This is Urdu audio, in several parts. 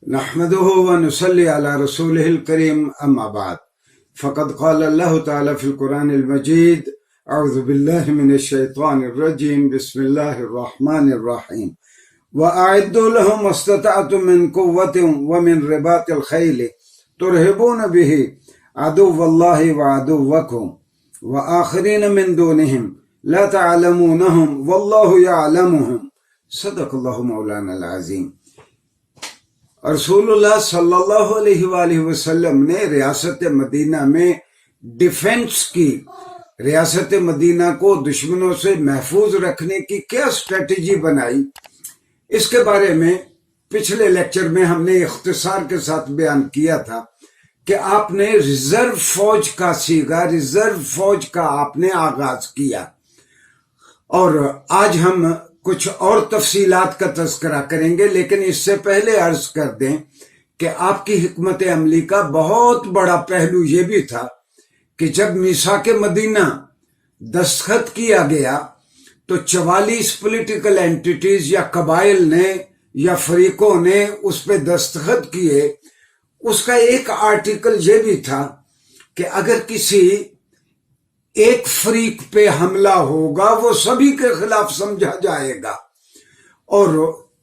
نحمده ونصلي على رسوله الكريم أما بعد فقد قال الله تعالى في القرآن المجيد أعوذ بالله من الشيطان الرجيم بسم الله الرحمن الرحيم وأعدوا لهم ما استطعتم من قوة ومن رباط الخيل ترهبون به عدو الله وعدوكم وآخرين من دونهم لا تعلمونهم والله يعلمهم صدق الله مولانا العظيم۔ رسول اللہ صلی اللہ علیہ وآلہ وسلم نے ریاست مدینہ میں ڈیفنس کی، ریاست مدینہ کو دشمنوں سے محفوظ رکھنے کی کیا اسٹریٹجی بنائی، اس کے بارے میں پچھلے لیکچر میں ہم نے اختصار کے ساتھ بیان کیا تھا کہ آپ نے ریزرو فوج کا سیگا، ریزرو فوج کا آپ نے آغاز کیا، اور آج ہم کچھ اور تفصیلات کا تذکرہ کریں گے، لیکن اس سے پہلے عرض کر دیں کہ آپ کی حکمت عملی کا بہت بڑا پہلو یہ بھی تھا کہ جب میثاق مدینہ دستخط کیا گیا تو 44 پولیٹیکل اینٹیٹیز یا قبائل نے یا فریقوں نے اس پہ دستخط کیے۔ اس کا ایک آرٹیکل یہ بھی تھا کہ اگر کسی ایک فریق پہ حملہ ہوگا وہ سبھی کے خلاف سمجھا جائے گا، اور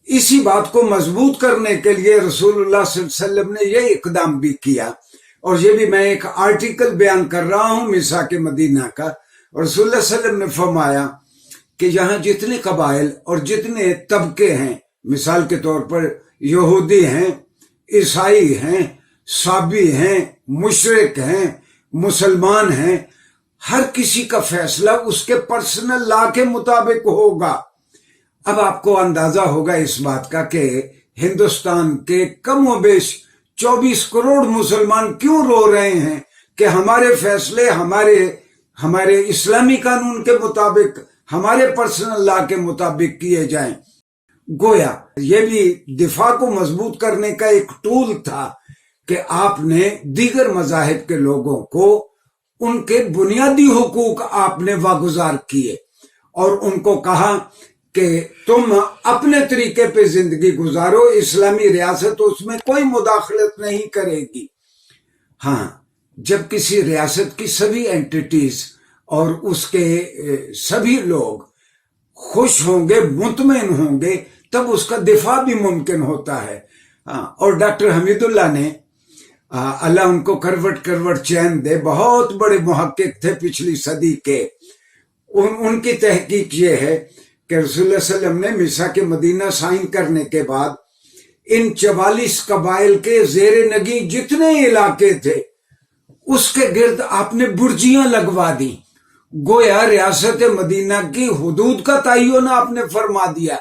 اسی بات کو مضبوط کرنے کے لیے رسول اللہ صلی اللہ علیہ وسلم نے یہ اقدام بھی کیا، اور یہ بھی میں ایک آرٹیکل بیان کر رہا ہوں میثاق مدینہ کا۔ رسول اللہ صلی اللہ علیہ وسلم نے فرمایا کہ یہاں جتنے قبائل اور جتنے طبقے ہیں، مثال کے طور پر یہودی ہیں، عیسائی ہیں، صابی ہیں، مشرک ہیں، مسلمان ہیں، ہر کسی کا فیصلہ اس کے پرسنل لا کے مطابق ہوگا۔ اب آپ کو اندازہ ہوگا اس بات کا کہ ہندوستان کے کم و بیش 24 کروڑ مسلمان کیوں رو رہے ہیں کہ ہمارے فیصلے ہمارے اسلامی قانون کے مطابق، ہمارے پرسنل لا کے مطابق کیے جائیں۔ گویا یہ بھی دفاع کو مضبوط کرنے کا ایک ٹول تھا کہ آپ نے دیگر مذاہب کے لوگوں کو ان کے بنیادی حقوق آپ نے واگزار کیے، اور ان کو کہا کہ تم اپنے طریقے پہ زندگی گزارو، اسلامی ریاست اس میں کوئی مداخلت نہیں کرے گی۔ ہاں، جب کسی ریاست کی سبھی اینٹیٹیز اور اس کے سبھی لوگ خوش ہوں گے، مطمئن ہوں گے، تب اس کا دفاع بھی ممکن ہوتا ہے۔ ہاں، اور ڈاکٹر حمید اللہ نے، اللہ ان کو کروٹ چین دے، بہت بڑے محقق تھے پچھلی صدی کے، ان کی تحقیق یہ ہے کہ رسول اللہ صلی اللہ علیہ وسلم نے میثاق مدینہ سائن کرنے کے بعد ان 44 قبائل کے زیر نگیں جتنے علاقے تھے اس کے گرد آپ نے برجیاں لگوا دی۔ گویا ریاست مدینہ کی حدود کا تعین آپ نے فرما دیا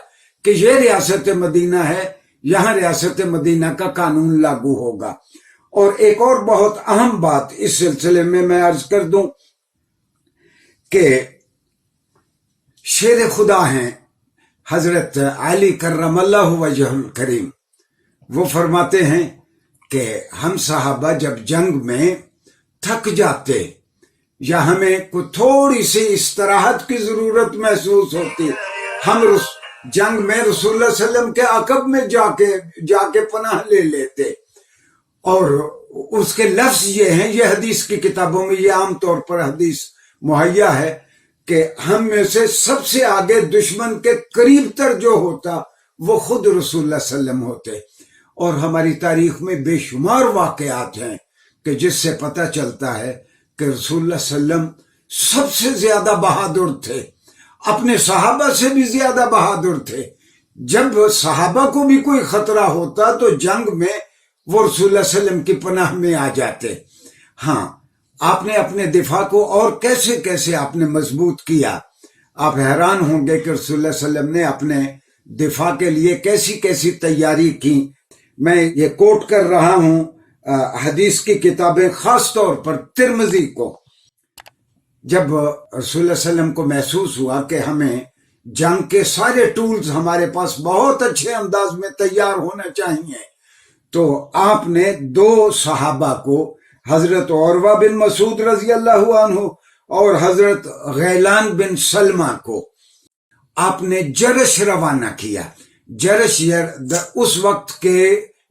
کہ یہ ریاست مدینہ ہے، یہاں ریاست مدینہ کا قانون لاگو ہوگا۔ اور ایک اور بہت اہم بات اس سلسلے میں عرض کر دوں کہ شیر خدا ہیں حضرت علی کرم اللہ وجہ الکریم، وہ فرماتے ہیں کہ ہم صحابہ جب جنگ میں تھک جاتے یا ہمیں کوئی تھوڑی سی استراحت کی ضرورت محسوس ہوتی، ہم جنگ میں رسول اللہ صلی اللہ علیہ وسلم کے عقب میں جا کے پناہ لے لیتے، اور اس کے لفظ یہ ہیں، یہ حدیث کی کتابوں میں یہ عام طور پر حدیث مہیا ہے کہ ہم میں سے سب سے آگے دشمن کے قریب تر جو ہوتا وہ خود رسول اللہ صلی اللہ علیہ وسلم ہوتے، اور ہماری تاریخ میں بے شمار واقعات ہیں کہ جس سے پتہ چلتا ہے کہ رسول اللہ صلی اللہ علیہ وسلم سب سے زیادہ بہادر تھے، اپنے صحابہ سے بھی زیادہ بہادر تھے۔ جب صحابہ کو بھی کوئی خطرہ ہوتا تو جنگ میں وہ رسول اللہ صلی اللہ علیہ وسلم کی پناہ میں آ جاتے۔ ہاں، آپ نے اپنے دفاع کو اور کیسے آپ نے مضبوط کیا۔ آپ حیران ہوں گے کہ رسول اللہ صلی اللہ علیہ وسلم نے اپنے دفاع کے لیے کیسی تیاری کی۔ میں یہ کوٹ کر رہا ہوں حدیث کی کتابیں، خاص طور پر ترمذی کو۔ جب رسول اللہ صلی اللہ علیہ وسلم کو محسوس ہوا کہ ہمیں جنگ کے سارے ٹولز ہمارے پاس بہت اچھے انداز میں تیار ہونا چاہیے، تو آپ نے 2 صحابہ کو، حضرت عروہ بن مسعود رضی اللہ عنہ اور حضرت غیلان بن سلمہ کو آپ نے جرش روانہ کیا۔ جرش اس وقت کے